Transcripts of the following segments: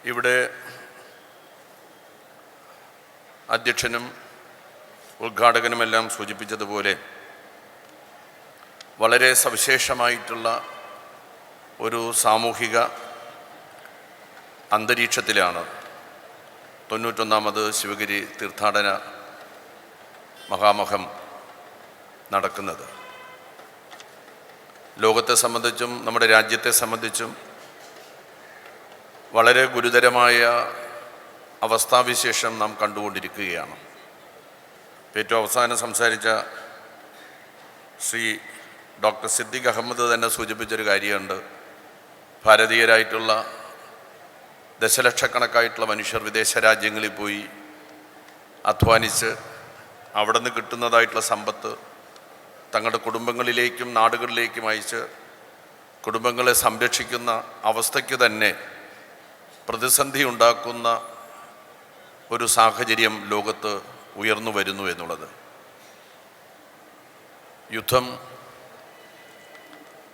ഇവിടെ അധ്യക്ഷനും ഉദ്ഘാടകനുമെല്ലാം സൂചിപ്പിച്ചതുപോലെ വളരെ സവിശേഷമായിട്ടുള്ള ഒരു സാമൂഹിക അന്തരീക്ഷത്തിലാണ് 91ാമത് ശിവഗിരി തീർത്ഥാടന മഹാമഹം നടക്കുന്നത്. ലോകത്തെ സംബന്ധിച്ചും നമ്മുടെ രാജ്യത്തെ സംബന്ധിച്ചും വളരെ ഗുരുതരമായ അവസ്ഥാവിശേഷം നാം കണ്ടുകൊണ്ടിരിക്കുകയാണ്. ഏറ്റവും അവസാനം സംസാരിച്ച ശ്രീ ഡോക്ടർ സിദ്ദിഖ് അഹമ്മദ് തന്നെ സൂചിപ്പിച്ചൊരു കാര്യമുണ്ട്. ഭാരതീയരായിട്ടുള്ള ദശലക്ഷക്കണക്കായിട്ടുള്ള മനുഷ്യർ വിദേശ രാജ്യങ്ങളിൽ പോയി അധ്വാനിച്ച് അവിടെ നിന്ന് കിട്ടുന്നതായിട്ടുള്ള സമ്പത്ത് തങ്ങളുടെ കുടുംബങ്ങളിലേക്കും നാടുകളിലേക്കും അയച്ച് കുടുംബങ്ങളെ സംരക്ഷിക്കുന്ന അവസ്ഥയ്ക്ക് തന്നെ പ്രതിസന്ധി ഉണ്ടാക്കുന്ന ഒരു സാഹചര്യം ലോകത്ത് ഉയർന്നു വരുന്നു എന്നുള്ളത്. യുദ്ധം,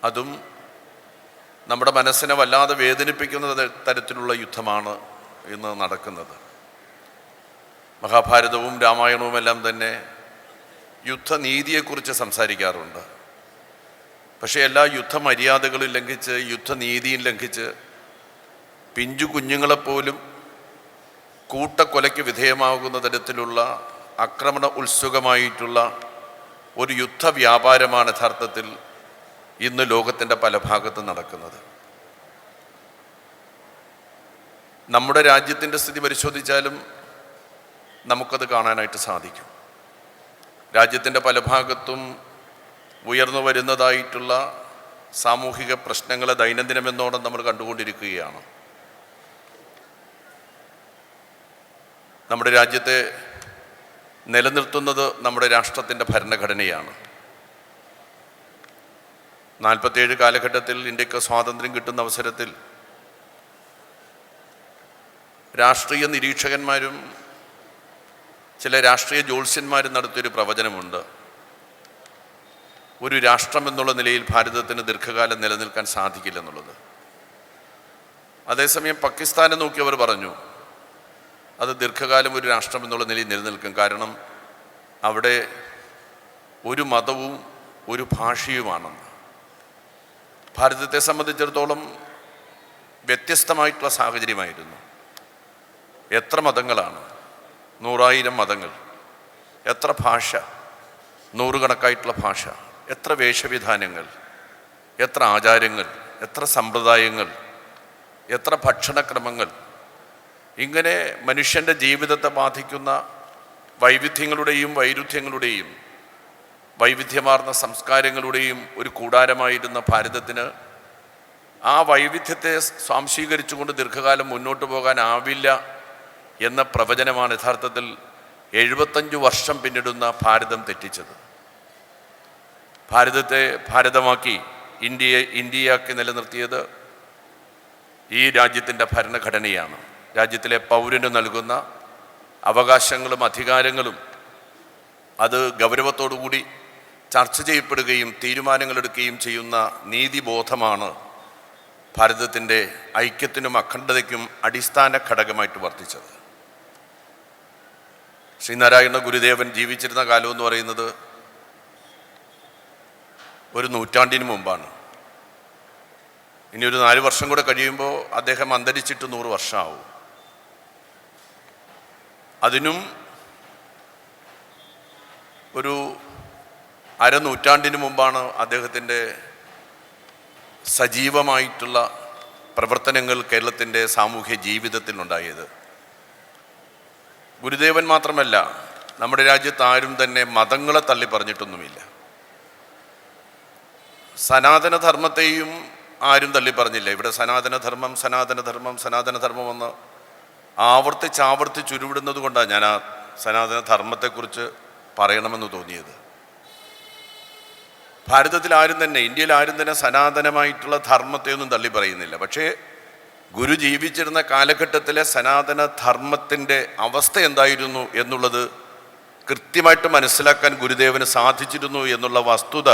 അതും നമ്മുടെ മനസ്സിനെ വല്ലാതെ വേദനിപ്പിക്കുന്ന തരത്തിലുള്ള യുദ്ധമാണ് ഇന്ന് നടക്കുന്നത്. മഹാഭാരതവും രാമായണവും എല്ലാം തന്നെ യുദ്ധനീതിയെക്കുറിച്ച് സംസാരിക്കാറുണ്ട്. പക്ഷേ എല്ലാ യുദ്ധമര്യാദകളും ലംഘിച്ച് യുദ്ധനീതിയും ലംഘിച്ച് പിഞ്ചു കുഞ്ഞുങ്ങളെപ്പോലും കൂട്ടക്കൊലയ്ക്ക് വിധേയമാകുന്ന തരത്തിലുള്ള ആക്രമണ ഉത്സുകമായിട്ടുള്ള ഒരു യുദ്ധവ്യാപാരമാണ് യഥാർത്ഥത്തിൽ ഇന്ന് ലോകത്തിൻ്റെ പല ഭാഗത്തും നടക്കുന്നത്. നമ്മുടെ രാജ്യത്തിൻ്റെ സ്ഥിതി പരിശോധിച്ചാലും നമുക്കത് കാണാനായിട്ട് സാധിക്കും. രാജ്യത്തിൻ്റെ പല ഭാഗത്തും ഉയർന്നു വരുന്നതായിട്ടുള്ള സാമൂഹിക പ്രശ്നങ്ങളെ ദൈനംദിനമെന്നോണം നമ്മൾ കണ്ടുകൊണ്ടിരിക്കുകയാണ്. നമ്മുടെ രാജ്യത്തെ നിലനിർത്തുന്നത് നമ്മുടെ രാഷ്ട്രത്തിൻ്റെ ഭരണഘടനയാണ്. 47 കാലഘട്ടത്തിൽ ഇന്ത്യക്ക് സ്വാതന്ത്ര്യം കിട്ടുന്ന അവസരത്തിൽ രാഷ്ട്രീയ നിരീക്ഷകന്മാരും ചില രാഷ്ട്രീയ ജ്യോത്സ്യന്മാരും നടത്തിയൊരു പ്രവചനമുണ്ട്. ഒരു രാഷ്ട്രം എന്നുള്ള നിലയിൽ ഭാരതത്തിന് ദീർഘകാലം നിലനിൽക്കാൻ സാധിക്കില്ലെന്നുള്ളത്. അതേസമയം പാകിസ്ഥാനെ നോക്കി അവർ പറഞ്ഞു അത് ദീർഘകാലം ഒരു രാഷ്ട്രം എന്നുള്ള നിലയിൽ നിലനിൽക്കും. കാരണം അവിടെ ഒരു മതവും ഒരു ഭാഷയുമാണെന്ന്. ഭാരതത്തെ സംബന്ധിച്ചിടത്തോളം വ്യത്യസ്തമായിട്ടുള്ള സാഹചര്യമായിരുന്നു. എത്ര മതങ്ങളാണ്, 100,000 മതങ്ങൾ, എത്ര ഭാഷ, നൂറുകണക്കായിട്ടുള്ള ഭാഷ, എത്ര വേഷവിധാനങ്ങൾ, എത്ര ആചാരങ്ങൾ, എത്ര സമ്പ്രദായങ്ങൾ, എത്ര ഭക്ഷണക്രമങ്ങൾ. ഇങ്ങനെ മനുഷ്യൻ്റെ ജീവിതത്തെ ബാധിക്കുന്ന വൈവിധ്യങ്ങളുടെയും വൈരുദ്ധ്യങ്ങളുടെയും വൈവിധ്യമാർന്ന സംസ്കാരങ്ങളുടെയും ഒരു കൂടാരമായിരുന്ന ഭാരതത്തിന് ആ വൈവിധ്യത്തെ സ്വാംശീകരിച്ചുകൊണ്ട് ദീർഘകാലം മുന്നോട്ട് പോകാനാവില്ല എന്ന പ്രവചനമാണ് യഥാർത്ഥത്തിൽ 75 വർഷം പിന്നിടുന്ന ഭാരതം തെറ്റിച്ചത്. ഭാരതത്തെ ഭാരതമാക്കി ഇന്ത്യയാക്കി നിലനിർത്തിയത് ഈ രാജ്യത്തിൻ്റെ ഭരണഘടനയാണ്. രാജ്യത്തിലെ പൗരന് നൽകുന്ന അവകാശങ്ങളും അധികാരങ്ങളും അത് ഗൗരവത്തോടുകൂടി ചർച്ച ചെയ്യപ്പെടുകയും തീരുമാനങ്ങളെടുക്കുകയും ചെയ്യുന്ന നീതിബോധമാണ് ഭാരതത്തിൻ്റെ ഐക്യത്തിനും അഖണ്ഡതയ്ക്കും അടിസ്ഥാന ഘടകമായിട്ട് വർത്തിച്ചത്. ശ്രീനാരായണ ഗുരുദേവൻ ജീവിച്ചിരുന്ന കാലം എന്ന് പറയുന്നത് ഒരു നൂറ്റാണ്ടിന് മുമ്പാണ്. ഇനി ഒരു 4 വർഷം കൂടെ കഴിയുമ്പോൾ അദ്ദേഹം അന്തരിച്ചിട്ട് 100 വർഷമാവും. അതിനും ഒരു അരനൂറ്റാണ്ടിന് മുമ്പാണ് അദ്ദേഹത്തിൻ്റെ സജീവമായിട്ടുള്ള പ്രവർത്തനങ്ങൾ കേരളത്തിൻ്റെ സാമൂഹ്യ ജീവിതത്തിലുണ്ടായത്. ഗുരുദേവൻ മാത്രമല്ല, നമ്മുടെ രാജ്യത്ത് ആരും തന്നെ മതങ്ങളെ തള്ളി പറഞ്ഞിട്ടൊന്നുമില്ല. സനാതനധർമ്മത്തെയും ആരും തള്ളി പറഞ്ഞില്ല. ഇവിടെ സനാതനധർമ്മം സനാതനധർമ്മം സനാതനധർമ്മം എന്ന് ആവർത്തിച്ച് ഉരുവിടുന്നത് കൊണ്ടാണ് ഞാൻ ആ സനാതനധർമ്മത്തെക്കുറിച്ച് പറയണമെന്ന് തോന്നിയത്. ഭാരതത്തിൽ ആരും തന്നെ, ഇന്ത്യയിൽ ആരും തന്നെ സനാതനമായിട്ടുള്ള ധർമ്മത്തെയൊന്നും തള്ളി പറയുന്നില്ല. പക്ഷേ ഗുരു ജീവിച്ചിരുന്ന കാലഘട്ടത്തിലെ സനാതനധർമ്മത്തിൻ്റെ അവസ്ഥ എന്തായിരുന്നു എന്നുള്ളത് കൃത്യമായിട്ട് മനസ്സിലാക്കാൻ ഗുരുദേവന് സാധിച്ചിരുന്നു എന്നുള്ള വസ്തുത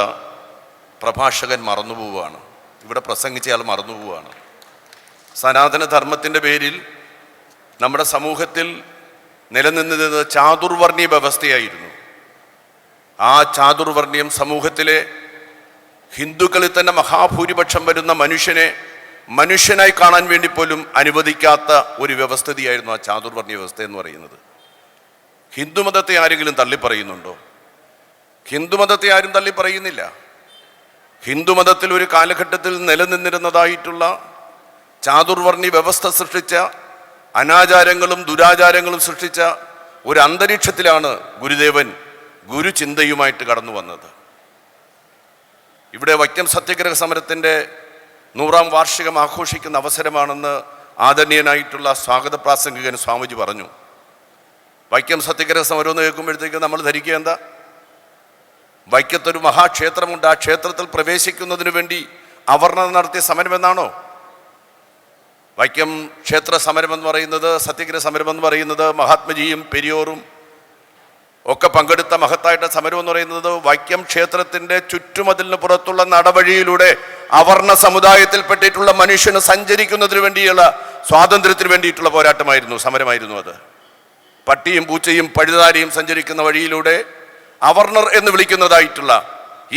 പ്രഭാഷകൻ മറന്നുപോവുകയാണ്. ഇവിടെ പ്രസംഗിച്ചയാൾ മറന്നുപോവുകയാണ്. സനാതനധർമ്മത്തിൻ്റെ പേരിൽ നമ്മുടെ സമൂഹത്തിൽ നിലനിന്നിരുന്നത് ചാതുർവർണ്ണീയ വ്യവസ്ഥയായിരുന്നു. ആ ചാതുർവർണ്ണയം സമൂഹത്തിലെ ഹിന്ദുക്കളിൽ തന്നെ മഹാഭൂരിപക്ഷം വരുന്ന മനുഷ്യനെ മനുഷ്യനായി കാണാൻ വേണ്ടി പോലും അനുവദിക്കാത്ത ഒരു വ്യവസ്ഥിതിയായിരുന്നു ആ ചാതുർവർണ്ണീയ വ്യവസ്ഥ എന്ന് പറയുന്നത്. ഹിന്ദുമതത്തെ ആരെങ്കിലും തള്ളിപ്പറയുന്നുണ്ടോ? ഹിന്ദുമതത്തെ ആരും തള്ളിപ്പറയുന്നില്ല. ഹിന്ദുമതത്തിൽ ഒരു കാലഘട്ടത്തിൽ നിലനിന്നിരുന്നതായിട്ടുള്ള ചാതുർവർണ്ണി വ്യവസ്ഥ സൃഷ്ടിച്ച, അനാചാരങ്ങളും ദുരാചാരങ്ങളും സൃഷ്ടിച്ച ഒരു അന്തരീക്ഷത്തിലാണ് ഗുരുദേവൻ ഗുരുചിന്തയുമായിട്ട് കടന്നു വന്നത്. ഇവിടെ വൈക്കം സത്യഗ്രഹ സമരത്തിൻ്റെ 100-ാം വാർഷികം ആഘോഷിക്കുന്ന അവസരമാണെന്ന് ആദരണീയനായിട്ടുള്ള സ്വാഗത പ്രാസംഗികൻ സ്വാമിജി പറഞ്ഞു. വൈക്കം സത്യഗ്രഹ സമരം എന്ന് കേൾക്കുമ്പോഴത്തേക്ക് നമ്മൾ ധരിക്കുക എന്താ? വൈക്കത്തൊരു മഹാക്ഷേത്രമുണ്ട്, ആ ക്ഷേത്രത്തിൽ പ്രവേശിക്കുന്നതിന് വേണ്ടി അവർണത നടത്തിയ സമരമെന്നാണോ? വൈക്കം ക്ഷേത്ര സമരമെന്ന് പറയുന്നത്, സത്യഗ്രഹ സമരമെന്ന് പറയുന്നത് മഹാത്മജിയും പെരിയോറും ഒക്കെ പങ്കെടുത്ത മഹത്തായിട്ട് സമരം എന്ന് പറയുന്നത് വൈക്കം ക്ഷേത്രത്തിൻ്റെ ചുറ്റുമതിലിന് പുറത്തുള്ള നടവഴിയിലൂടെ അവർണ സമുദായത്തിൽപ്പെട്ടിട്ടുള്ള മനുഷ്യന് സഞ്ചരിക്കുന്നതിന് വേണ്ടിയുള്ള സ്വാതന്ത്ര്യത്തിന് വേണ്ടിയിട്ടുള്ള പോരാട്ടമായിരുന്നു, സമരമായിരുന്നു അത്. പട്ടിയും പൂച്ചയും പഴുതാരിയും സഞ്ചരിക്കുന്ന വഴിയിലൂടെ അവർണർ എന്ന് വിളിക്കുന്നതായിട്ടുള്ള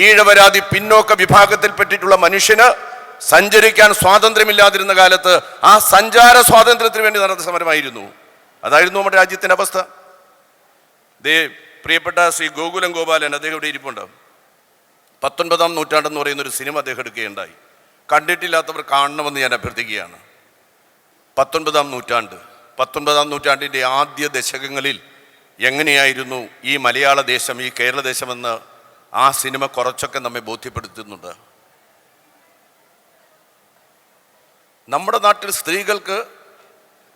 ഈഴവരാതി പിന്നോക്ക വിഭാഗത്തിൽപ്പെട്ടിട്ടുള്ള മനുഷ്യന് സഞ്ചരിക്കാൻ സ്വാതന്ത്ര്യമില്ലാതിരുന്ന കാലത്ത് ആ സഞ്ചാര സ്വാതന്ത്ര്യത്തിന് വേണ്ടി നടന്ന സമരമായിരുന്നു. അതായിരുന്നു നമ്മുടെ രാജ്യത്തിൻ്റെ അവസ്ഥ. പ്രിയപ്പെട്ട ശ്രീ ഗോകുലം ഗോപാലൻ, അദ്ദേഹം ഇവിടെ ഇരിപ്പുണ്ട്. 19-ാം നൂറ്റാണ്ടെന്ന് പറയുന്നൊരു സിനിമ അദ്ദേഹം എടുക്കുകയുണ്ടായി. കണ്ടിട്ടില്ലാത്തവർ കാണണമെന്ന് ഞാൻ അഭ്യർത്ഥിക്കുകയാണ്. 19-ാം നൂറ്റാണ്ടിൻ്റെ ആദ്യ ദശകങ്ങളിൽ എങ്ങനെയായിരുന്നു ഈ മലയാള ദേശം, ഈ കേരള ദേശമെന്ന് ആ സിനിമ കുറച്ചൊക്കെ നമ്മെ ബോധ്യപ്പെടുത്തുന്നുണ്ട്. നമ്മുടെ നാട്ടിൽ സ്ത്രീകൾക്ക്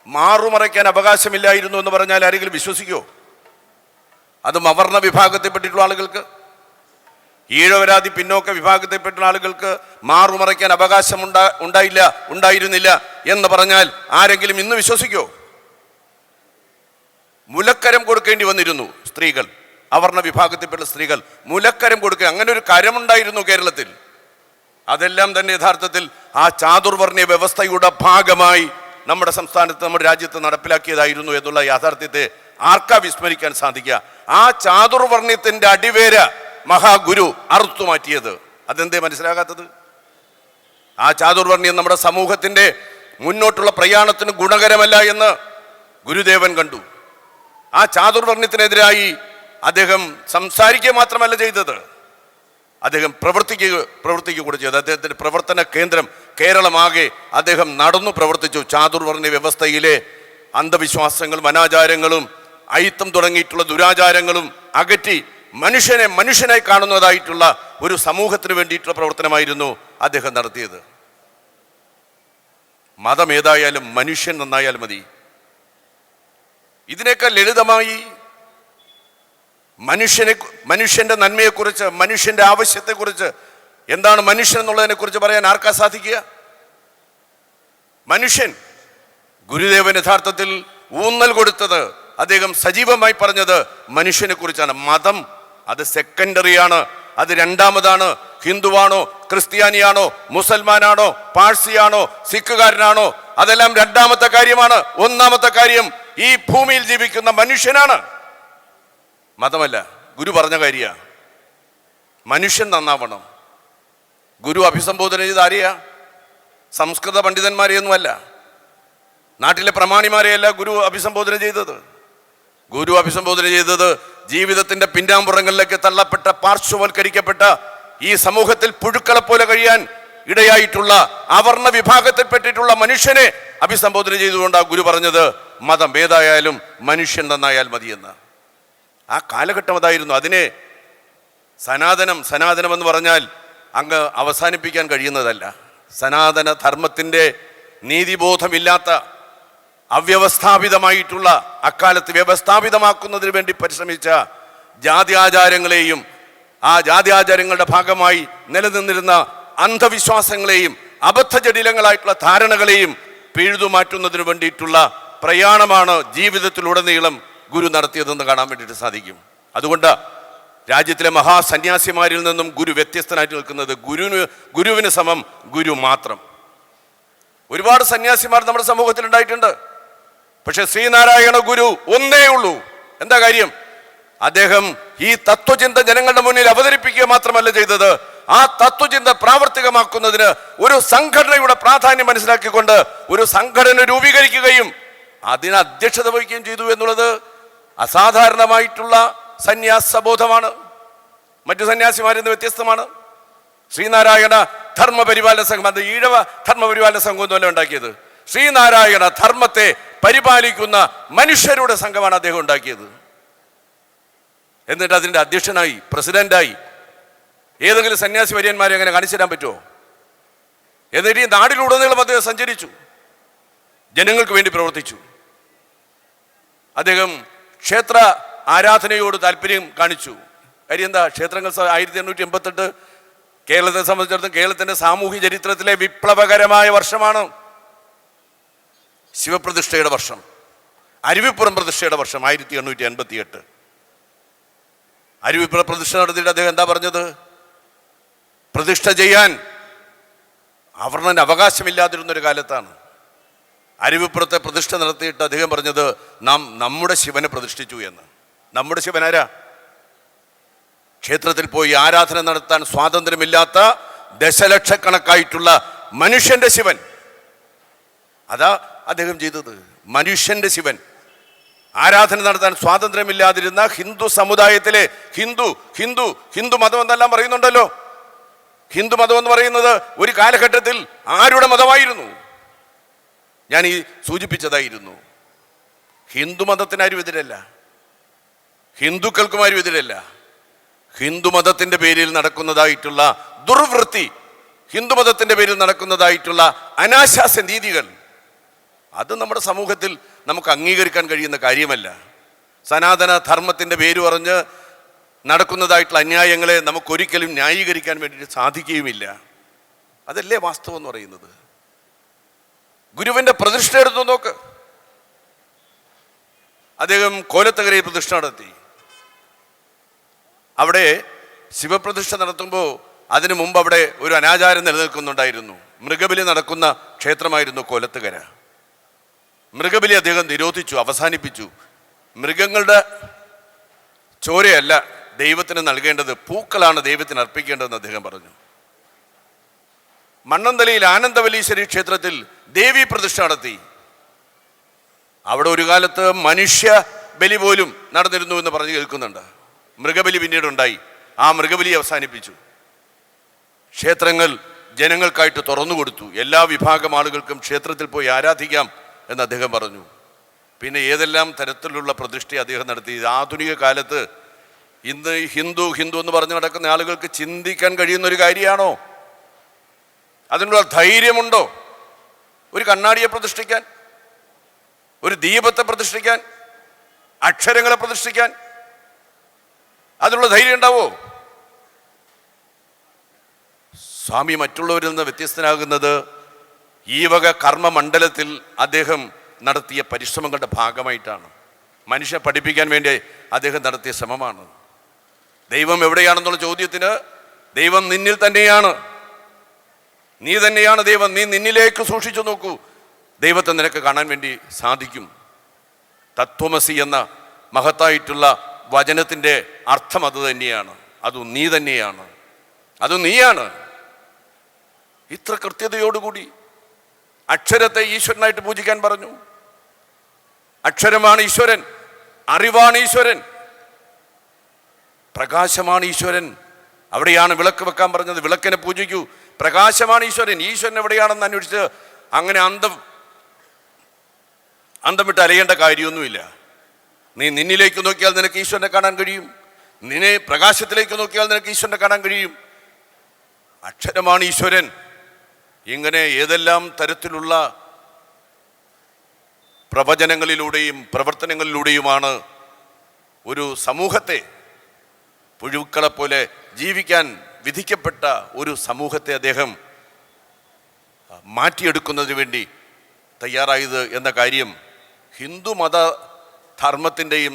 മാറുമറയ്ക്കാൻ അവകാശമില്ലായിരുന്നു എന്ന് പറഞ്ഞാൽ ആരെങ്കിലും വിശ്വസിക്കുമോ? അതും അവർണ വിഭാഗത്തിൽപ്പെട്ടിട്ടുള്ള ആളുകൾക്ക്, ഈഴവരാതി പിന്നോക്ക വിഭാഗത്തിൽപ്പെട്ടുള്ള ആളുകൾക്ക് മാറുമറയ്ക്കാൻ അവകാശം ഉണ്ടായിരുന്നില്ല എന്ന് പറഞ്ഞാൽ ആരെങ്കിലും ഇന്ന് വിശ്വസിക്കുമോ? മുലക്കരം കൊടുക്കേണ്ടി വന്നിരുന്നു സ്ത്രീകൾ, അവർണ വിഭാഗത്തിൽപ്പെട്ട സ്ത്രീകൾ മുലക്കരം കൊടുക്കുക, അങ്ങനെ ഒരു കരമുണ്ടായിരുന്നു കേരളത്തിൽ. അതെല്ലാം തന്നെ യഥാർത്ഥത്തിൽ ആ ചാതുർവർണ്ണീയ വ്യവസ്ഥയുടെ ഭാഗമായി നമ്മുടെ സംസ്ഥാനത്ത്, നമ്മുടെ രാജ്യത്ത് നടപ്പിലാക്കിയതായിരുന്നു എന്നുള്ള യാഥാർത്ഥ്യത്തെ ആർക്കാ വിസ്മരിക്കാൻ സാധിക്കുക? ആ ചാതുർവർണ്ണയത്തിന്റെ അടിവേര മഹാഗുരു അറുത്തു മാറ്റിയത്. അതെന്തേ മനസ്സിലാകാത്തത്? ആ ചാതുർവർണ്ണയം നമ്മുടെ സമൂഹത്തിന്റെ മുന്നോട്ടുള്ള പ്രയാണത്തിന് ഗുണകരമല്ല എന്ന് ഗുരുദേവൻ കണ്ടു. ആ ചാതുർവർണ്ണയത്തിനെതിരായി അദ്ദേഹം സംസാരിക്കുക മാത്രമല്ല ചെയ്തത്, അദ്ദേഹം പ്രവർത്തിക്കുക കൂടെ ചെയ്തു. അദ്ദേഹത്തിന്റെ പ്രവർത്തന കേന്ദ്രം കേരളമാകെ അദ്ദേഹം നടന്നു പ്രവർത്തിച്ചു. ചാതുർവർണ്ണയ വ്യവസ്ഥയിലെ അന്ധവിശ്വാസങ്ങളും അനാചാരങ്ങളും അയിത്തം തുടങ്ങിയിട്ടുള്ള ദുരാചാരങ്ങളും അകറ്റി മനുഷ്യനെ മനുഷ്യനായി കാണുന്നതായിട്ടുള്ള ഒരു സമൂഹത്തിന് വേണ്ടിയിട്ടുള്ള പ്രവർത്തനമായിരുന്നു അദ്ദേഹം നടത്തിയത്. മതം ഏതായാലും മനുഷ്യൻ നന്നായാൽ മതി. ഇതിനേക്കാൾ ലളിതമായി മനുഷ്യന്റെ നന്മയെക്കുറിച്ച്, മനുഷ്യന്റെ ആവശ്യത്തെക്കുറിച്ച്, എന്താണ് മനുഷ്യൻ എന്നുള്ളതിനെ കുറിച്ച് പറയാൻ ആർക്കാ സാധിക്കുക? മനുഷ്യൻ, ഗുരുദേവൻ യഥാർത്ഥത്തിൽ ഊന്നൽ കൊടുത്തത്, അദ്ദേഹം സജീവമായി പറഞ്ഞത് മനുഷ്യനെ കുറിച്ചാണ്. മതം അത് സെക്കൻഡറിയാണ്, അത് രണ്ടാമതാണ്. ഹിന്ദുവാണോ, ക്രിസ്ത്യാനിയാണോ, മുസൽമാനാണോ, പാഴ്സിയാണോ, സിഖുകാരനാണോ, അതെല്ലാം രണ്ടാമത്തെ കാര്യമാണ്. ഒന്നാമത്തെ കാര്യം ഈ ഭൂമിയിൽ ജീവിക്കുന്ന മനുഷ്യനാണ്, മതമല്ല. ഗുരു പറഞ്ഞ കാര്യമാണ്, മനുഷ്യൻ നന്നാവണം. ഗുരു അഭിസംബോധന ചെയ്ത് ആരെയാ? സംസ്കൃത പണ്ഡിതന്മാരെയൊന്നുമല്ല, നാട്ടിലെ പ്രമാണിമാരെയല്ല ഗുരു അഭിസംബോധന ചെയ്തത്. ഗുരു അഭിസംബോധന ചെയ്തത് ജീവിതത്തിന്റെ പിന്നാമ്പുറങ്ങളിലേക്ക് തള്ളപ്പെട്ട, പാർശ്വവൽക്കരിക്കപ്പെട്ട, ഈ സമൂഹത്തിൽ പുഴുക്കളെ പോലെ കഴിയാൻ ഇടയായിട്ടുള്ള അവർണ വിഭാഗത്തിൽപ്പെട്ടിട്ടുള്ള മനുഷ്യനെ അഭിസംബോധന ചെയ്തുകൊണ്ടാണ് ഗുരു പറഞ്ഞത് മതം ഏതായാലും മനുഷ്യൻ നന്നായാൽ മതിയെന്ന്. ആ കാലഘട്ടം അതായിരുന്നു. അതിനെ സനാതനം എന്ന് പറഞ്ഞാൽ അങ്ങ് അവസാനിപ്പിക്കാൻ കഴിയുന്നതല്ല. സനാതന ധർമ്മത്തിൻ്റെ നീതിബോധമില്ലാത്ത, അവ്യവസ്ഥാപിതമായിട്ടുള്ള, അക്കാലത്ത് വ്യവസ്ഥാപിതമാക്കുന്നതിന് വേണ്ടി പരിശ്രമിച്ച ജാതി ആചാരങ്ങളെയും ആ ജാതി ആചാരങ്ങളുടെ ഭാഗമായി നിലനിന്നിരുന്ന അന്ധവിശ്വാസങ്ങളെയും അബദ്ധജടിലങ്ങളായിട്ടുള്ള ധാരണകളെയും പിഴുതുമാറ്റുന്നതിന് വേണ്ടിയിട്ടുള്ള പ്രയാണമാണ് ജീവിതത്തിലുടനീളം ഗുരു നടത്തിയതെന്ന് കാണാൻ വേണ്ടിയിട്ട് സാധിക്കും. അതുകൊണ്ട് രാജ്യത്തിലെ മഹാസന്യാസിമാരിൽ നിന്നും ഗുരു വ്യത്യസ്തനായിട്ട് നിൽക്കുന്നത്, ഗുരുവിന് സമം ഗുരു മാത്രം. ഒരുപാട് സന്യാസിമാർ നമ്മുടെ സമൂഹത്തിൽ ഉണ്ടായിട്ടുണ്ട്. പക്ഷെ ശ്രീനാരായണ ഗുരു ഒന്നേ ഉള്ളൂ. എന്താ കാര്യം? അദ്ദേഹം ഈ തത്വചിന്ത ജനങ്ങളുടെ മുന്നിൽ അവതരിപ്പിക്കുക മാത്രമല്ല ചെയ്തത്, ആ തത്വചിന്ത പ്രാവർത്തികമാക്കുന്നതിന് ഒരു സംഘടനയുടെ പ്രാധാന്യം മനസ്സിലാക്കിക്കൊണ്ട് ഒരു സംഘടന രൂപീകരിക്കുകയും അതിന് അധ്യക്ഷത വഹിക്കുകയും ചെയ്തു എന്നുള്ളത് അസാധാരണമായിട്ടുള്ള സന്യാസബോധമാണ്. മറ്റു സന്യാസിമാരിൽ നിന്ന് വ്യത്യസ്തമാണ്. ശ്രീനാരായണ ധർമ്മപരിപാലന സംഘം, അത് ഈഴവ ധർമ്മപരിപാലന സംഘം ഒന്നുമല്ല ഉണ്ടാക്കിയത്. ശ്രീനാരായണ ധർമ്മത്തെ പരിപാലിക്കുന്ന മനുഷ്യരുടെ സംഘമാണ് അദ്ദേഹം ഉണ്ടാക്കിയത്. എന്നിട്ട് അതിൻ്റെ അധ്യക്ഷനായി, പ്രസിഡന്റായി ഏതെങ്കിലും സന്യാസി വര്യന്മാരെ അങ്ങനെ കാണിച്ചു തരാൻ പറ്റുമോ? എന്നിട്ട് ഈ നാടിലുടനീളം അദ്ദേഹം സഞ്ചരിച്ചു, ജനങ്ങൾക്ക് വേണ്ടി പ്രവർത്തിച്ചു. അദ്ദേഹം ക്ഷേത്ര ആരാധനയോട് താല്പര്യം കാണിച്ചു. കാര്യം എന്താ? ക്ഷേത്രങ്ങൾ 1888 കേരളത്തെ സംബന്ധിച്ചിടത്തോളം കേരളത്തിന്റെ സാമൂഹ്യ ചരിത്രത്തിലെ വിപ്ലവകരമായ വർഷമാണ്. ശിവപ്രതിഷ്ഠയുടെ വർഷം, അരുവിപ്പുറം പ്രതിഷ്ഠയുടെ വർഷം 1888. അരുവിപ്പുറം പ്രതിഷ്ഠ നടത്തിയിട്ട് അദ്ദേഹം എന്താ പറഞ്ഞത്? പ്രതിഷ്ഠ ചെയ്യാൻ അവർണ്ണന് അവകാശമില്ലാതിരുന്നൊരു കാലത്താണ്. അരുവിപ്പുറത്തെ പ്രതിഷ്ഠ നടത്തിയിട്ട് അദ്ദേഹം പറഞ്ഞത്, നാം നമ്മുടെ ശിവനെ പ്രതിഷ്ഠിച്ചു എന്ന്. നമ്മുടെ ശിവനാരാ? ക്ഷേത്രത്തിൽ പോയി ആരാധന നടത്താൻ സ്വാതന്ത്ര്യമില്ലാത്ത ദശലക്ഷക്കണക്കായിട്ടുള്ള മനുഷ്യന്റെ ശിവൻ. അതാ അദ്ദേഹം ചെയ്തത്. മനുഷ്യന്റെ ശിവൻ. ആരാധന നടത്താൻ സ്വാതന്ത്ര്യമില്ലാതിരുന്ന ഹിന്ദു സമുദായത്തിലെ ഹിന്ദു മതം എന്നെല്ലാം പറയുന്നുണ്ടല്ലോ. ഹിന്ദു മതം എന്ന് പറയുന്നത് ഒരു കാലഘട്ടത്തിൽ ആരുടെ മതമായിരുന്നു? ഞാൻ ഈ സൂചിപ്പിച്ചതായിരുന്നു. ഹിന്ദു മതത്തിന് ആരും എതിരല്ല, ഹിന്ദുക്കൾക്കും ആരും എതിരല്ല. ഹിന്ദു മതത്തിന്റെ പേരിൽ നടക്കുന്നതായിട്ടുള്ള ദുർവൃത്തി, ഹിന്ദു മതത്തിന്റെ പേരിൽ നടക്കുന്നതായിട്ടുള്ള അനാശാസ്യ നീതികൾ, അത് നമ്മുടെ സമൂഹത്തിൽ നമുക്ക് അംഗീകരിക്കാൻ കഴിയുന്ന കാര്യമല്ല. സനാതന ധർമ്മത്തിന്റെ പേര് പറഞ്ഞ് നടക്കുന്നതായിട്ടുള്ള അന്യായങ്ങളെ നമുക്കൊരിക്കലും ന്യായീകരിക്കാൻ വേണ്ടിയിട്ട് സാധിക്കുകയുമില്ല. അതല്ലേ വാസ്തവം എന്ന് പറയുന്നത്. ഗുരുവിന്റെ പ്രതിഷ്ഠ എടുത്തു നോക്ക്. അദ്ദേഹം കോലത്തകരയിൽ പ്രതിഷ്ഠ നടത്തി. അവിടെ ശിവപ്രതിഷ്ഠ നടത്തുമ്പോൾ അതിനു മുമ്പ് അവിടെ ഒരു അനാചാരം നിലനിൽക്കുന്നുണ്ടായിരുന്നു. മൃഗബലി നടക്കുന്ന ക്ഷേത്രമായിരുന്നു കോലത്തുകര. മൃഗബലി അദ്ദേഹം നിരോധിച്ചു, അവസാനിപ്പിച്ചു. മൃഗങ്ങളുടെ ചോരയല്ല ദൈവത്തിന് നൽകേണ്ടത്, പൂക്കളാണ് ദൈവത്തിന് അർപ്പിക്കേണ്ടതെന്ന് അദ്ദേഹം പറഞ്ഞു. മണ്ണന്തലയിൽ ആനന്ദവല്ലീശ്വരി ക്ഷേത്രത്തിൽ ദേവി പ്രതിഷ്ഠ നടത്തി. അവിടെ ഒരു കാലത്ത് മനുഷ്യ ബലി പോലും നടന്നിരുന്നു എന്ന് പറഞ്ഞു കേൾക്കുന്നുണ്ട്. മൃഗബലി പിന്നീട് ഉണ്ടായി. ആ മൃഗബലി അവസാനിപ്പിച്ചു. ക്ഷേത്രങ്ങൾ ജനങ്ങൾക്കായിട്ട് തുറന്നു കൊടുത്തു. എല്ലാ വിഭാഗം ആളുകൾക്കും ക്ഷേത്രത്തിൽ പോയി ആരാധിക്കാം എന്ന് അദ്ദേഹം പറഞ്ഞു. പിന്നെ ഏതെല്ലാം തരത്തിലുള്ള പ്രതിഷ്ഠ അദ്ദേഹം നടത്തി. ആധുനിക കാലത്ത് ഇന്ന് ഹിന്ദു എന്ന് പറഞ്ഞു നടക്കുന്ന ആളുകൾക്ക് ചിന്തിക്കാൻ കഴിയുന്ന ഒരു കാര്യമാണോ? അതിനുള്ള ധൈര്യമുണ്ടോ? ഒരു കണ്ണാടിയെ പ്രതിഷ്ഠിക്കാൻ, ഒരു ദീപത്തെ പ്രതിഷ്ഠിക്കാൻ, അക്ഷരങ്ങളെ പ്രതിഷ്ഠിക്കാൻ അതിനുള്ള ധൈര്യം ഉണ്ടാവോ? സ്വാമി മറ്റുള്ളവരിൽ നിന്ന് വ്യത്യസ്തനാകുന്നത് ഈ വക കർമ്മമണ്ഡലത്തിൽ അദ്ദേഹം നടത്തിയ പരിശ്രമങ്ങളുടെ ഭാഗമായിട്ടാണ്. മനുഷ്യനെ പഠിപ്പിക്കാൻ വേണ്ടി അദ്ദേഹം നടത്തിയ ശ്രമമാണ്. ദൈവം എവിടെയാണെന്നുള്ള ചോദ്യത്തിന് ദൈവം നിന്നിൽ തന്നെയാണ്, നീ തന്നെയാണ് ദൈവം, നീ നിന്നിലേക്ക് സൂക്ഷിച്ചു നോക്കൂ, ദൈവത്തെ നിനക്ക് കാണാൻ വേണ്ടി സാധിക്കും. തത്വമസി എന്ന മഹത്തായിട്ടുള്ള വചനത്തിൻ്റെ അർത്ഥം അത് തന്നെയാണ്. അത് നീ തന്നെയാണ്, അത് നീയാണ്. ഇത്ര കൃത്യതയോടുകൂടി അക്ഷരത്തെ ഈശ്വരനായിട്ട് പൂജിക്കാൻ പറഞ്ഞു. അക്ഷരമാണ് ഈശ്വരൻ, അറിവാണ് ഈശ്വരൻ, പ്രകാശമാണ് ഈശ്വരൻ. അവിടെയാണ് വിളക്ക് വെക്കാൻ പറഞ്ഞത്. വിളക്കിനെ പൂജിക്കൂ, പ്രകാശമാണ് ഈശ്വരൻ. ഈശ്വരൻ എവിടെയാണെന്ന് അന്വേഷിച്ച് അങ്ങനെ അന്തം വിട്ട് അലയേണ്ട കാര്യമൊന്നുമില്ല. നീ നിന്നിലേക്ക് നോക്കിയാൽ നിനക്ക് ഈശ്വരനെ കാണാൻ കഴിയും. നിന്നെ പ്രകാശത്തിലേക്ക് നോക്കിയാൽ നിനക്ക് ഈശ്വരനെ കാണാൻ കഴിയും. അക്ഷരമാണ് ഈശ്വരൻ. ഇങ്ങനെ ഏതെല്ലാം തരത്തിലുള്ള പ്രവചനങ്ങളിലൂടെയും പ്രവർത്തനങ്ങളിലൂടെയുമാണ് ഒരു സമൂഹത്തെ, പുഴുക്കളെ പോലെ ജീവിക്കാൻ വിധിക്കപ്പെട്ട ഒരു സമൂഹത്തെ അദ്ദേഹം മാറ്റിയെടുക്കുന്നതിന് വേണ്ടി തയ്യാറായത് എന്ന കാര്യം ഹിന്ദു മത ധർമ്മത്തിൻ്റെയും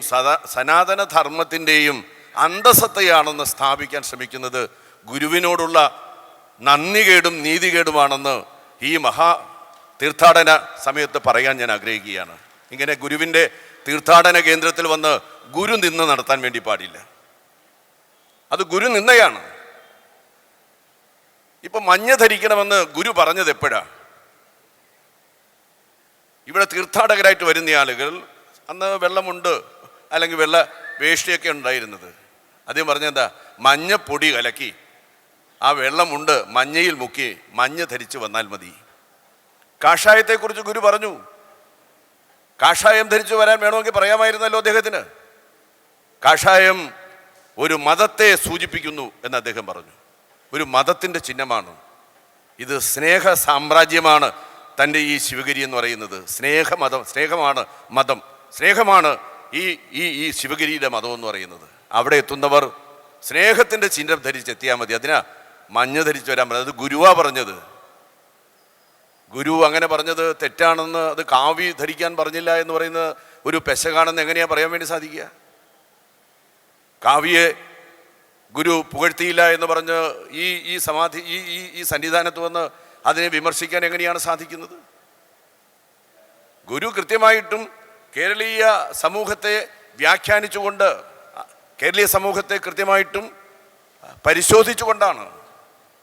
സനാതന ധർമ്മത്തിൻ്റെയും അന്തസത്തയാണെന്ന് സ്ഥാപിക്കാൻ ശ്രമിക്കുന്നത് ഗുരുവിനോടുള്ള നന്ദികേടും നീതികേടുമാണെന്ന് ഈ മഹാ തീർത്ഥാടന സമയത്ത് പറയാൻ ഞാൻ ആഗ്രഹിക്കുകയാണ്. ഇങ്ങനെ ഗുരുവിൻ്റെ തീർത്ഥാടന കേന്ദ്രത്തിൽ വന്ന് ഗുരു നിന്ന നടത്താൻ വേണ്ടി പാടില്ല. അത് ഗുരു നിന്നയാണ്. ഇപ്പൊ മഞ്ഞ ധരിക്കണമെന്ന് ഗുരു പറഞ്ഞത് എപ്പോഴാ? ഇവിടെ തീർത്ഥാടകരായിട്ട് വരുന്ന ആളുകൾ അന്ന് വെള്ളമുണ്ട് അല്ലെങ്കിൽ വെള്ള വേഷ്ടിയൊക്കെ ഉണ്ടായിരുന്നത്. അദ്ദേഹം പറഞ്ഞെന്താ? മഞ്ഞപ്പൊടി കലക്കി ആ വെള്ളമുണ്ട് മഞ്ഞയിൽ മുക്കി മഞ്ഞ ധരിച്ച് വന്നാൽ മതി. കാഷായത്തെക്കുറിച്ച് ഗുരു പറഞ്ഞു. കാഷായം ധരിച്ചു വരാൻ വേണമെങ്കിൽ പറയാമായിരുന്നല്ലോ അദ്ദേഹത്തിന്. കാഷായം ഒരു മതത്തെ സൂചിപ്പിക്കുന്നു എന്ന് അദ്ദേഹം പറഞ്ഞു. ഒരു മതത്തിൻ്റെ ചിഹ്നമാണ് ഇത്. സ്നേഹ സാമ്രാജ്യമാണ് തൻ്റെ ഈ ശിവഗിരി എന്ന് പറയുന്നത്. സ്നേഹമതം, സ്നേഹമാണ് മതം, സ്നേഹമാണ് ഈ ഈ ഈ ശിവഗിരിയുടെ മതം എന്ന് പറയുന്നത്. അവിടെ എത്തുന്നവർ സ്നേഹത്തിൻ്റെ ചിഹ്നം ധരിച്ചെത്തിയാൽ മതി. അതിനാ മഞ്ഞ ധരിച്ചു വരാൻ പറഞ്ഞത്. അത് ഗുരുവാ പറഞ്ഞത്. ഗുരു അങ്ങനെ പറഞ്ഞത് തെറ്റാണെന്ന്, അത് കാവി ധരിക്കാൻ പറഞ്ഞില്ല എന്ന് പറയുന്നത് ഒരു പെശകാണെന്ന് എങ്ങനെയാണ് പറയാൻ വേണ്ടി സാധിക്കുക? കാവിയെ ഗുരു പുകഴ്ത്തിയില്ല എന്ന് പറഞ്ഞ് ഈ സമാധി ഈ സന്നിധാനത്ത് വന്ന് അതിനെ വിമർശിക്കാൻ എങ്ങനെയാണ് സാധിക്കുന്നത്? ഗുരു കൃത്യമായിട്ടും കേരളീയ സമൂഹത്തെ വ്യാഖ്യാനിച്ചുകൊണ്ട്, കേരളീയ സമൂഹത്തെ കൃത്യമായിട്ടും പരിശോധിച്ചുകൊണ്ടാണ്.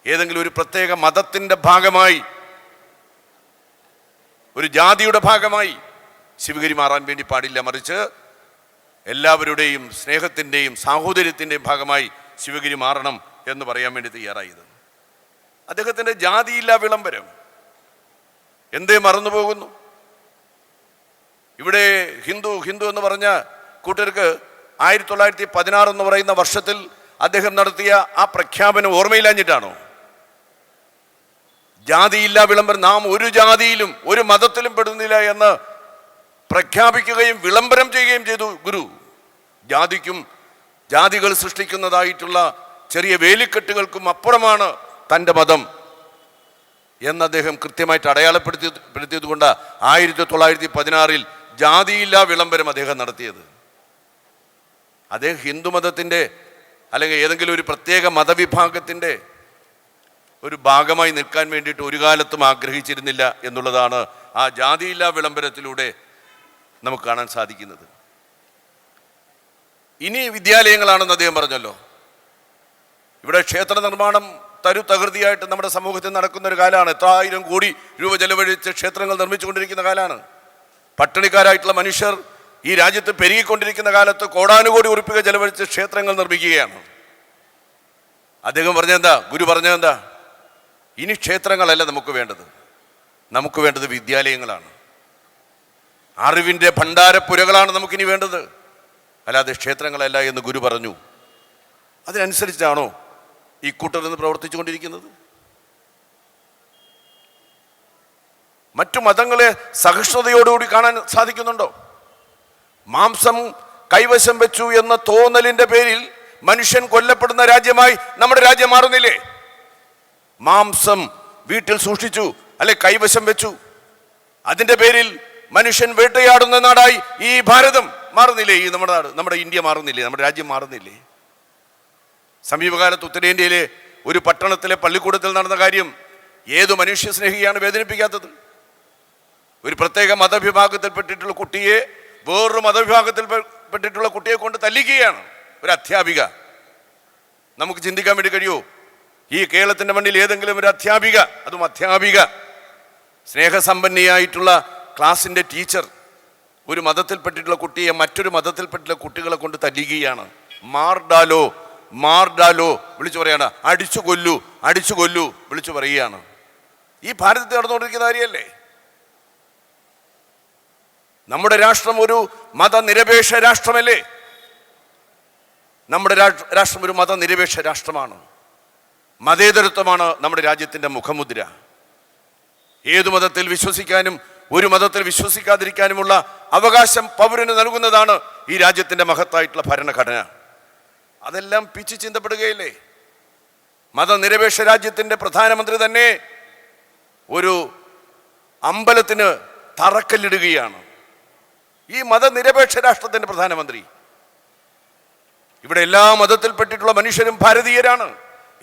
ഏതെങ്കിലും ഒരു പ്രത്യേക മതത്തിൻ്റെ ഭാഗമായി, ഒരു ജാതിയുടെ ഭാഗമായി ശിവഗിരി മാറാൻ വേണ്ടി പാടില്ല. മറിച്ച് എല്ലാവരുടെയും സ്നേഹത്തിൻ്റെയും സാഹോദര്യത്തിൻ്റെയും ഭാഗമായി ശിവഗിരി മാറണം എന്ന് പറയാൻ വേണ്ടി തയ്യാറായത്. അദ്ദേഹത്തിൻ്റെ ജാതിയില്ലാ വിളംബരം എന്തേ മറന്നു പോകുന്നു? ഇവിടെ ഹിന്ദു ഹിന്ദു എന്ന് പറഞ്ഞ കൂട്ടർക്ക് 1916 എന്ന് പറയുന്ന വർഷത്തിൽ അദ്ദേഹം നടത്തിയ ആ പ്രഖ്യാപനം ഓർമ്മയില്ലാഞ്ഞിട്ടാണോ? ജാതിയില്ലാ വിളംബരം, നാം ഒരു ജാതിയിലും ഒരു മതത്തിലും പെടുന്നില്ല എന്ന് പ്രഖ്യാപിക്കുകയും വിളംബരം ചെയ്യുകയും ചെയ്തു ഗുരു. ജാതിക്കും ജാതികൾ സൃഷ്ടിക്കുന്നതായിട്ടുള്ള ചെറിയ വേലിക്കെട്ടുകൾക്കും അപ്പുറമാണ് തൻ്റെ മതം എന്ന് അദ്ദേഹം കൃത്യമായിട്ട് അടയാളപ്പെടുത്തിയത് കൊണ്ട് 1916 ജാതിയില്ലാ വിളംബരം അദ്ദേഹം നടത്തിയത്. അദ്ദേഹം ഹിന്ദുമതത്തിൻ്റെ അല്ലെങ്കിൽ ഏതെങ്കിലും ഒരു പ്രത്യേക മതവിഭാഗത്തിൻ്റെ ഒരു ഭാഗമായി നിൽക്കാൻ വേണ്ടിയിട്ട് ഒരു കാലത്തും ആഗ്രഹിച്ചിരുന്നില്ല എന്നുള്ളതാണ് ആ ജാതിയില്ലാ വിളംബരത്തിലൂടെ നമുക്ക് കാണാൻ സാധിക്കുന്നത്. ഇനി വിദ്യാലയങ്ങളാണെന്ന് അദ്ദേഹം പറഞ്ഞല്ലോ. ഇവിടെ ക്ഷേത്ര നിർമ്മാണം തകൃതിയായിട്ട് നമ്മുടെ സമൂഹത്തിൽ നടക്കുന്ന ഒരു കാലമാണ്. 1000 കോടി രൂപ ചെലവഴിച്ച് ക്ഷേത്രങ്ങൾ നിർമ്മിച്ചുകൊണ്ടിരിക്കുന്ന കാലമാണ്. പട്ടിണിക്കാരായിട്ടുള്ള മനുഷ്യർ ഈ രാജ്യത്ത് പെരുകിക്കൊണ്ടിരിക്കുന്ന കാലത്ത് കോടാനുകോടി ഉറുപ്പിക ചെലവഴിച്ച് ക്ഷേത്രങ്ങൾ നിർമ്മിക്കുകയാണ്. അദ്ദേഹം പറഞ്ഞെന്താ? ഗുരു പറഞ്ഞതെന്താ? ഇനി ക്ഷേത്രങ്ങളല്ല നമുക്ക് വേണ്ടത്, നമുക്ക് വേണ്ടത് വിദ്യാലയങ്ങളാണ്. അറിവിൻ്റെ ഭണ്ഡാരപ്പുരകളാണ് നമുക്കിനി വേണ്ടത്, അല്ലാതെ ക്ഷേത്രങ്ങളല്ല എന്ന് ഗുരു പറഞ്ഞു. അതിനനുസരിച്ചാണോ ഈ കൂട്ടർ നിന്ന് പ്രവർത്തിച്ചു കൊണ്ടിരിക്കുന്നത്? മറ്റു മതങ്ങളെ സഹിഷ്ണുതയോടുകൂടി കാണാൻ സാധിക്കുന്നുണ്ടോ? മാംസം കൈവശം വെച്ചു എന്ന തോന്നലിന്റെ പേരിൽ മനുഷ്യൻ കൊല്ലപ്പെടുന്ന രാജ്യമായി നമ്മുടെ രാജ്യം മാറുന്നില്ലേ? മാംസം വീട്ടിൽ സൂക്ഷിച്ചു അല്ലെ കൈവശം വെച്ചു, അതിന്റെ പേരിൽ മനുഷ്യൻ വേട്ടയാടുന്ന നാടായി ഈ ഭാരതം മാറുന്നില്ലേ? ഈ നമ്മുടെ നാട്, നമ്മുടെ ഇന്ത്യ മാറുന്നില്ലേ? നമ്മുടെ രാജ്യം മാറുന്നില്ലേ? സമീപകാലത്ത് ഉത്തരേന്ത്യയിലെ ഒരു പട്ടണത്തിലെ പള്ളിക്കൂടത്തിൽ നടന്ന കാര്യം ഏതു മനുഷ്യ സ്നേഹിയാണ് വേദനിപ്പിക്കാത്തത്? ഒരു പ്രത്യേക മതവിഭാഗത്തിൽപ്പെട്ടിട്ടുള്ള കുട്ടിയെ വേറൊരു മതവിഭാഗത്തിൽപ്പെട്ടിട്ടുള്ള കുട്ടിയെ കൊണ്ട് തല്ലിക്കുകയാണ് ഒരു അധ്യാപിക. നമുക്ക് ചിന്തിക്കാൻ വേണ്ടി കഴിയുമോ? ഈ കേരളത്തിൻ്റെ മണ്ണിൽ ഏതെങ്കിലും ഒരു അധ്യാപിക, അതും അധ്യാപിക, സ്നേഹസമ്പന്നയായിട്ടുള്ള ക്ലാസിൻ്റെ ടീച്ചർ ഒരു മതത്തിൽപ്പെട്ടിട്ടുള്ള കുട്ടിയെ മറ്റൊരു മതത്തിൽപ്പെട്ടിട്ടുള്ള കുട്ടികളെ കൊണ്ട് തല്ലിക്കുകയാണ്. മാർഡാലോ മാർഡാലോ വിളിച്ചു പറയാണ്, അടിച്ചു കൊല്ലു അടിച്ചു കൊല്ലു വിളിച്ചു പറയുകയാണ്. ഈ ഭാരതത്തിൽ നടന്നുകൊണ്ടിരിക്കുന്ന കാര്യമല്ലേ? നമ്മുടെ രാഷ്ട്രം ഒരു മതനിരപേക്ഷ രാഷ്ട്രമല്ലേ? നമ്മുടെ രാഷ്ട്രം ഒരു മതനിരപേക്ഷ രാഷ്ട്രമാണ്. മതേതരത്വമാണ് നമ്മുടെ രാജ്യത്തിൻ്റെ മുഖമുദ്ര. ഏതു മതത്തിൽ വിശ്വസിക്കാനും ഒരു മതത്തിൽ വിശ്വസിക്കാതിരിക്കാനുമുള്ള അവകാശം പൗരന് നൽകുന്നതാണ് ഈ രാജ്യത്തിൻ്റെ മഹത്തായിട്ടുള്ള ഭരണഘടന. അതെല്ലാം പിച്ചു ചിന്തപ്പെടുകയില്ലേ? മതനിരപേക്ഷ രാജ്യത്തിൻ്റെ പ്രധാനമന്ത്രി തന്നെ ഒരു അമ്പലത്തിന് തറക്കല്ലിടുകയാണ്. ഈ മതനിരപേക്ഷ രാഷ്ട്രത്തിൻ്റെ പ്രധാനമന്ത്രി. ഇവിടെ എല്ലാ മതത്തിൽപ്പെട്ടിട്ടുള്ള മനുഷ്യരും ഭാരതീയരാണ്.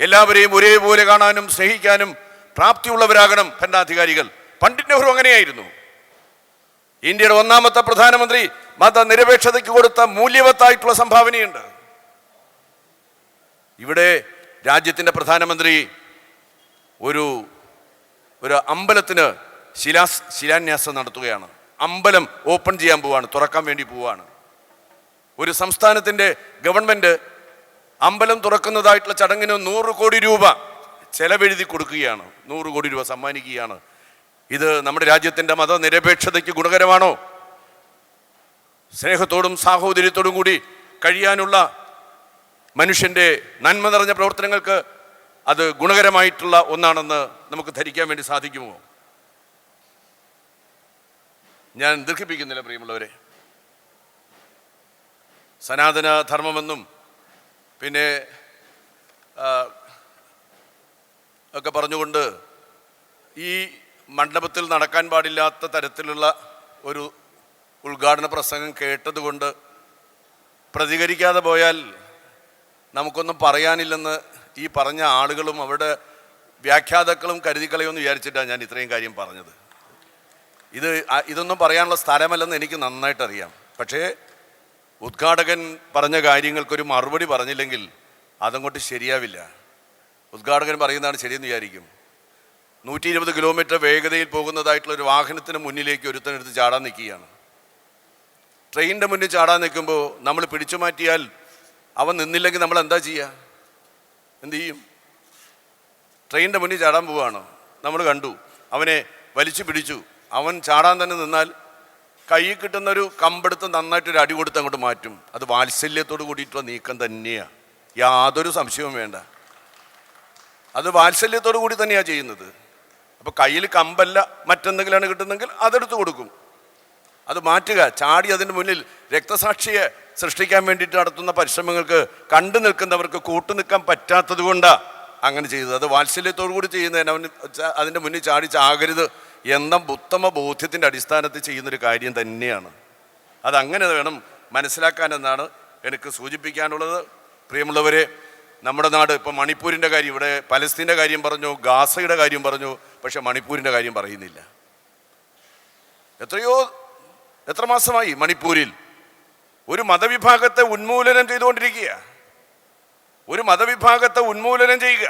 എല്ലാവരെയും ഒരേപോലെ കാണാനും സ്നേഹിക്കാനും പ്രാപ്തിയുള്ളവരാകണം ഭരണാധികാരികൾ. പണ്ഡിറ്റ് നെഹ്റു അങ്ങനെയായിരുന്നു. ഇന്ത്യയുടെ ഒന്നാമത്തെ പ്രധാനമന്ത്രി മതനിരപേക്ഷതയ്ക്ക് കൊടുത്ത മൂല്യവത്തായിട്ടുള്ള സംഭാവനയുണ്ട്. ഇവിടെ രാജ്യത്തിൻ്റെ പ്രധാനമന്ത്രി ഒരു അമ്പലത്തിന് ശിലാന്യാസം നടത്തുകയാണ്. അമ്പലം ഓപ്പൺ ചെയ്യാൻ പോവാണ്, തുറക്കാൻ വേണ്ടി പോവാണ്. ഒരു സംസ്ഥാനത്തിൻ്റെ ഗവൺമെൻറ് അമ്പലം തുറക്കുന്നതായിട്ടുള്ള ചടങ്ങിന് 100 കോടി രൂപ ചെലവെഴുതി കൊടുക്കുകയാണ്, 100 കോടി രൂപ സമ്മാനിക്കുകയാണ്. ഇത് നമ്മുടെ രാജ്യത്തിൻ്റെ മതനിരപേക്ഷതയ്ക്ക് ഗുണകരമാണോ? സ്നേഹത്തോടും സാഹോദര്യത്തോടും കൂടി കഴിയാനുള്ള മനുഷ്യൻ്റെ നന്മ നിറഞ്ഞ പ്രവർത്തനങ്ങൾക്ക് അത് ഗുണകരമായിട്ടുള്ള ഒന്നാണെന്ന് നമുക്ക് ധരിക്കാൻ വേണ്ടി സാധിക്കുമോ? ഞാൻ ദീർഘിപ്പിക്കുന്നില്ല പ്രിയമുള്ളവരെ. സനാതന ധർമ്മമെന്നും പിന്നെ ഒക്കെ പറഞ്ഞുകൊണ്ട് ഈ മണ്ഡപത്തിൽ നടക്കാൻ പാടില്ലാത്ത തരത്തിലുള്ള ഒരു ഉദ്ഘാടന പ്രസംഗം കേട്ടതുകൊണ്ട് പ്രതികരിക്കാതെ പോയാൽ നമുക്കൊന്നും പറയാനില്ലെന്ന് ഈ പറഞ്ഞ ആളുകളും അവരുടെ വ്യാഖ്യാതാക്കളും കരുതിക്കളയുമെന്ന് വിചാരിച്ചിട്ടാണ് ഞാൻ ഇത്രയും കാര്യം പറഞ്ഞത്. ഇതൊന്നും പറയാനുള്ള സ്ഥലമല്ലെന്ന് എനിക്ക് നന്നായിട്ടറിയാം. പക്ഷേ ഉദ്ഘാടകൻ പറഞ്ഞ കാര്യങ്ങൾക്കൊരു മറുപടി പറഞ്ഞില്ലെങ്കിൽ അതങ്ങോട്ട് ശരിയാവില്ല. ഉദ്ഘാടകൻ പറയുന്നതാണ് ശരിയെന്ന് വിചാരിക്കും. 120 കിലോമീറ്റർ വേഗതയിൽ പോകുന്നതായിട്ടുള്ള ഒരു വാഹനത്തിന് മുന്നിലേക്ക് ഒരുത്തനെടുത്ത് ചാടാൻ നിൽക്കുകയാണ്. ട്രെയിനിൻ്റെ മുന്നിൽ ചാടാൻ നിൽക്കുമ്പോൾ നമ്മൾ പിടിച്ചു മാറ്റിയാൽ അവൻ നിന്നില്ലെങ്കിൽ നമ്മൾ എന്താ ചെയ്യുക? എന്തു ചെയ്യും? ട്രെയിനിൻ്റെ മുന്നിൽ ചാടാൻ പോവുകയാണ്, നമ്മൾ കണ്ടു, അവനെ വലിച്ചു പിടിച്ചു. അവൻ ചാടാൻ തന്നെ നിന്നാൽ കയ്യിൽ കിട്ടുന്നൊരു കമ്പെടുത്ത് നന്നായിട്ടൊരു അടി കൊടുത്ത് അങ്ങോട്ട് മാറ്റും. അത് വാത്സല്യത്തോട് കൂടിയിട്ടുള്ള നീക്കം തന്നെയാണ്, യാതൊരു സംശയവും വേണ്ട. അത് വാത്സല്യത്തോടു കൂടി തന്നെയാണ് ചെയ്യുന്നത്. അപ്പോൾ കയ്യിൽ കമ്പല്ല മറ്റെന്തെങ്കിലുമാണ് കിട്ടുന്നെങ്കിൽ അതെടുത്ത് കൊടുക്കും, അത് മാറ്റുക. ചാടി അതിൻ്റെ മുന്നിൽ രക്തസാക്ഷിയെ സൃഷ്ടിക്കാൻ വേണ്ടിയിട്ട് നടത്തുന്ന പരിശ്രമങ്ങൾക്ക് കണ്ടു നിൽക്കുന്നവർക്ക് കൂട്ടു നിൽക്കാൻ പറ്റാത്തത് കൊണ്ടാണ് അങ്ങനെ ചെയ്തത്. അത് വാത്സല്യത്തോടു കൂടി ചെയ്യുന്നതിന് അവൻ അതിൻ്റെ മുന്നിൽ ചാടി ചാകരുത് എന്ന ഉത്തമ ബോധ്യത്തിൻ്റെ അടിസ്ഥാനത്തിൽ ചെയ്യുന്നൊരു കാര്യം തന്നെയാണ്. അതങ്ങനെ വേണം മനസ്സിലാക്കാനെന്നാണ് എനിക്ക് സൂചിപ്പിക്കാനുള്ളത്. പ്രിയമുള്ളവരെ, നമ്മുടെ നാട് ഇപ്പോൾ മണിപ്പൂരിൻ്റെ കാര്യം, ഇവിടെ പലസ്തീൻ്റെ കാര്യം പറഞ്ഞു, ഗാസയുടെ കാര്യം പറഞ്ഞു, പക്ഷെ മണിപ്പൂരിൻ്റെ കാര്യം പറയുന്നില്ല. എത്ര മാസമായി മണിപ്പൂരിൽ ഒരു മതവിഭാഗത്തെ ഉന്മൂലനം ചെയ്തുകൊണ്ടിരിക്കുക, ഒരു മതവിഭാഗത്തെ ഉന്മൂലനം ചെയ്യുക.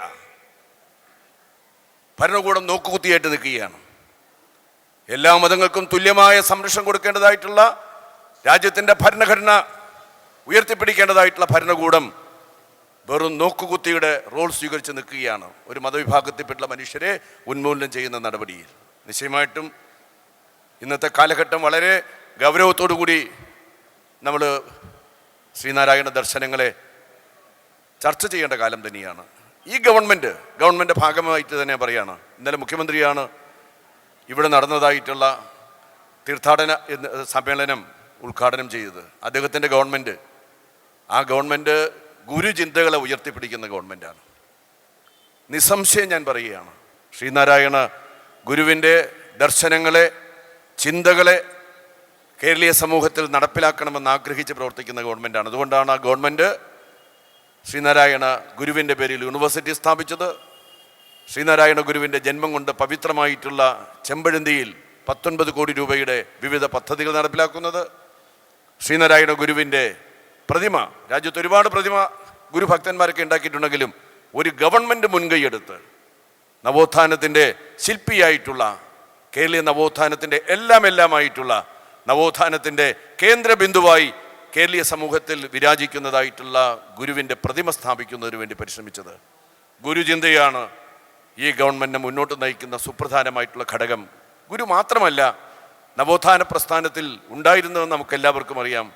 ഭരണകൂടം നോക്കുകുത്തിയായിട്ട് നിൽക്കുകയാണ്. എല്ലാ മതങ്ങൾക്കും തുല്യമായ സംരക്ഷണം കൊടുക്കേണ്ടതായിട്ടുള്ള രാജ്യത്തിൻ്റെ ഭരണഘടന ഉയർത്തിപ്പിടിക്കേണ്ടതായിട്ടുള്ള ഭരണകൂടം വെറും നോക്കുകുത്തിയുടെ റോൾ സ്വീകരിച്ച് നിൽക്കുകയാണ് ഒരു മതവിഭാഗത്തിൽപ്പെട്ട മനുഷ്യരെ ഉന്മൂലനം ചെയ്യുന്ന നടപടിയിൽ. നിശ്ചയമായിട്ടും ഇന്നത്തെ കാലഘട്ടം വളരെ ഗൗരവത്തോടു കൂടി നമ്മൾ ശ്രീനാരായണ ദർശനങ്ങളെ ചർച്ച ചെയ്യേണ്ട കാലം തന്നെയാണ്. ഈ ഗവൺമെൻറ് ഭാഗമായിട്ട് തന്നെ പറയുകയാണ്. ഇന്നലെ മുഖ്യമന്ത്രിയാണ് ഇവിടെ നടന്നതായിട്ടുള്ള തീർത്ഥാടന സമ്മേളനം ഉദ്ഘാടനം ചെയ്തത്. അദ്ദേഹത്തിൻ്റെ ആ ഗവൺമെൻറ് ഗുരുചിന്തകളെ ഉയർത്തിപ്പിടിക്കുന്ന ഗവൺമെൻറ്റാണ്. നിസ്സംശയം ഞാൻ പറയുകയാണ്, ശ്രീനാരായണ ഗുരുവിൻ്റെ ദർശനങ്ങളെ, ചിന്തകളെ കേരളീയ സമൂഹത്തിൽ നടപ്പിലാക്കണമെന്ന് ആഗ്രഹിച്ച് പ്രവർത്തിക്കുന്ന ഗവൺമെൻറ്റാണ്. അതുകൊണ്ടാണ് ആ ഗവൺമെൻറ് ശ്രീനാരായണ ഗുരുവിൻ്റെ പേരിൽ യൂണിവേഴ്സിറ്റി സ്ഥാപിച്ചത്. ശ്രീനാരായണ ഗുരുവിൻ്റെ ജന്മം കൊണ്ട് പവിത്രമായിട്ടുള്ള ചെമ്പഴന്തിയിൽ 19 കോടി രൂപയുടെ വിവിധ പദ്ധതികൾ നടപ്പിലാക്കുന്നത്. ശ്രീനാരായണ ഗുരുവിൻ്റെ പ്രതിമ, രാജ്യത്ത് ഒരുപാട് പ്രതിമ ഗുരുഭക്തന്മാരൊക്കെ ഉണ്ടാക്കിയിട്ടുണ്ടെങ്കിലും ഒരു ഗവൺമെൻറ് മുൻകൈയെടുത്ത് നവോത്ഥാനത്തിൻ്റെ ശില്പിയായിട്ടുള്ള, കേരളീയ നവോത്ഥാനത്തിൻ്റെ എല്ലാമായിട്ടുള്ള, നവോത്ഥാനത്തിൻ്റെ കേന്ദ്രബിന്ദുവായി കേരളീയ സമൂഹത്തിൽ വിരാജിക്കുന്നതായിട്ടുള്ള ഗുരുവിൻ്റെ പ്രതിമ സ്ഥാപിക്കുന്നതിന് വേണ്ടി പരിശ്രമിച്ചത്. ഗുരുചിന്തയാണ് ഈ ഗവൺമെൻറ്റിനെ മുന്നോട്ട് നയിക്കുന്ന സുപ്രധാനമായിട്ടുള്ള ഘടകം. ഗുരു മാത്രമല്ല നവോത്ഥാന പ്രസ്ഥാനത്തിൽ ഉണ്ടായിരുന്നതെന്ന് നമുക്കെല്ലാവർക്കും അറിയാം.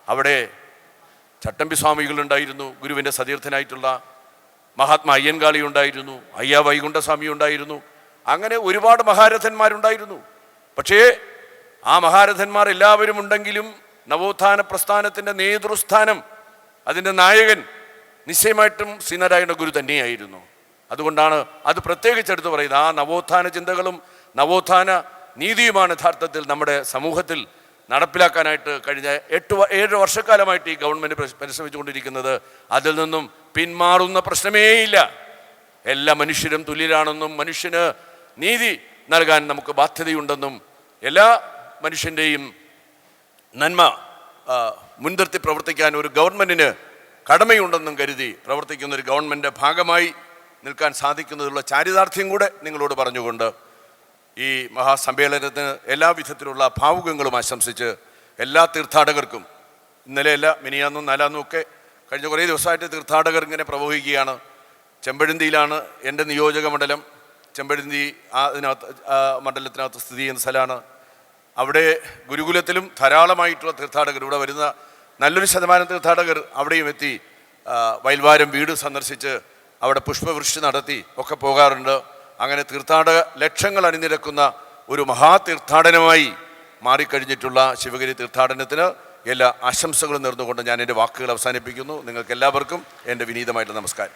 അവിടെ ചട്ടമ്പി സ്വാമികളുണ്ടായിരുന്നു, ഗുരുവിൻ്റെ സതീർത്ഥനായിട്ടുള്ള മഹാത്മാ അയ്യൻകാളി ഉണ്ടായിരുന്നു, അയ്യാ വൈകുണ്ഠസ്വാമി ഉണ്ടായിരുന്നു, അങ്ങനെ ഒരുപാട് മഹാരഥന്മാരുണ്ടായിരുന്നു. പക്ഷേ ആ മഹാരഥന്മാർ എല്ലാവരും ഉണ്ടെങ്കിലും നവോത്ഥാന പ്രസ്ഥാനത്തിൻ്റെ നേതൃസ്ഥാനം, അതിൻ്റെ നായകൻ നിശ്ചയമായിട്ടും ശ്രീനാരായണ ഗുരു തന്നെയായിരുന്നു. അതുകൊണ്ടാണ് അത് പ്രത്യേകിച്ചെടുത്ത് പറയുന്നത്. ആ നവോത്ഥാന ചിന്തകളും നവോത്ഥാന നീതിയുമാണ് യഥാർത്ഥത്തിൽ നമ്മുടെ സമൂഹത്തിൽ നടപ്പിലാക്കാനായിട്ട് കഴിഞ്ഞ 7 വർഷക്കാലമായിട്ട് ഈ ഗവൺമെൻറ് പരിശ്രമിച്ചുകൊണ്ടിരിക്കുന്നത്. അതിൽ നിന്നും പിന്മാറുന്ന പ്രശ്നമേയില്ല. എല്ലാ മനുഷ്യരും തുല്യരാണെന്നും മനുഷ്യന് നീതി നൽകാൻ നമുക്ക് ബാധ്യതയുണ്ടെന്നും എല്ലാ മനുഷ്യൻ്റെയും നന്മ മുൻനിർത്തി പ്രവർത്തിക്കാൻ ഒരു ഗവൺമെൻറ്റിന് കടമയുണ്ടെന്നും കരുതി പ്രവർത്തിക്കുന്ന ഒരു ഗവൺമെൻറ് ഭാഗമായി നിൽക്കാൻ സാധിക്കുന്നതിലുള്ള ചാരിതാർത്ഥ്യം കൂടെ നിങ്ങളോട് പറഞ്ഞുകൊണ്ട് ഈ മഹാസമ്മേളനത്തിന് എല്ലാവിധത്തിലുള്ള ഭാവുകങ്ങളും ആശംസിച്ച് എല്ലാ തീർത്ഥാടകർക്കും ഇന്നലെയല്ല മിനിയാന്നും നാലാന്നും ഒക്കെ കഴിഞ്ഞ കുറേ ദിവസമായിട്ട് തീർത്ഥാടകർ ഇങ്ങനെ പ്രവഹിക്കുകയാണ്. ചെമ്പഴന്തിയിലാണ് എൻ്റെ നിയോജക മണ്ഡലം. ചെമ്പഴന്തി അതിനകത്ത് മണ്ഡലത്തിനകത്ത് സ്ഥിതി ചെയ്യുന്ന സ്ഥലമാണ്. അവിടെ ഗുരുകുലത്തിലും ധാരാളമായിട്ടുള്ള തീർത്ഥാടകർ, ഇവിടെ വരുന്ന നല്ലൊരു ശതമാനം തീർത്ഥാടകർ അവിടെയും എത്തി വയൽവാരം വീട് സന്ദർശിച്ച് അവിടെ പുഷ്പവൃഷ്ടി നടത്തി ഒക്കെ പോകാറുണ്ട്. അങ്ങനെ തീർത്ഥാടക ലക്ഷങ്ങൾ അണിനിരക്കുന്ന ഒരു മഹാതീർത്ഥാടനമായി മാറിക്കഴിഞ്ഞിട്ടുള്ള ശിവഗിരി തീർത്ഥാടനത്തിന് എല്ലാ ആശംസകളും നേർന്നുകൊണ്ട് ഞാൻ എൻ്റെ വാക്കുകൾ അവസാനിപ്പിക്കുന്നു. നിങ്ങൾക്ക് എല്ലാവർക്കും എൻ്റെ വിനീതമായിട്ടുള്ള നമസ്കാരം.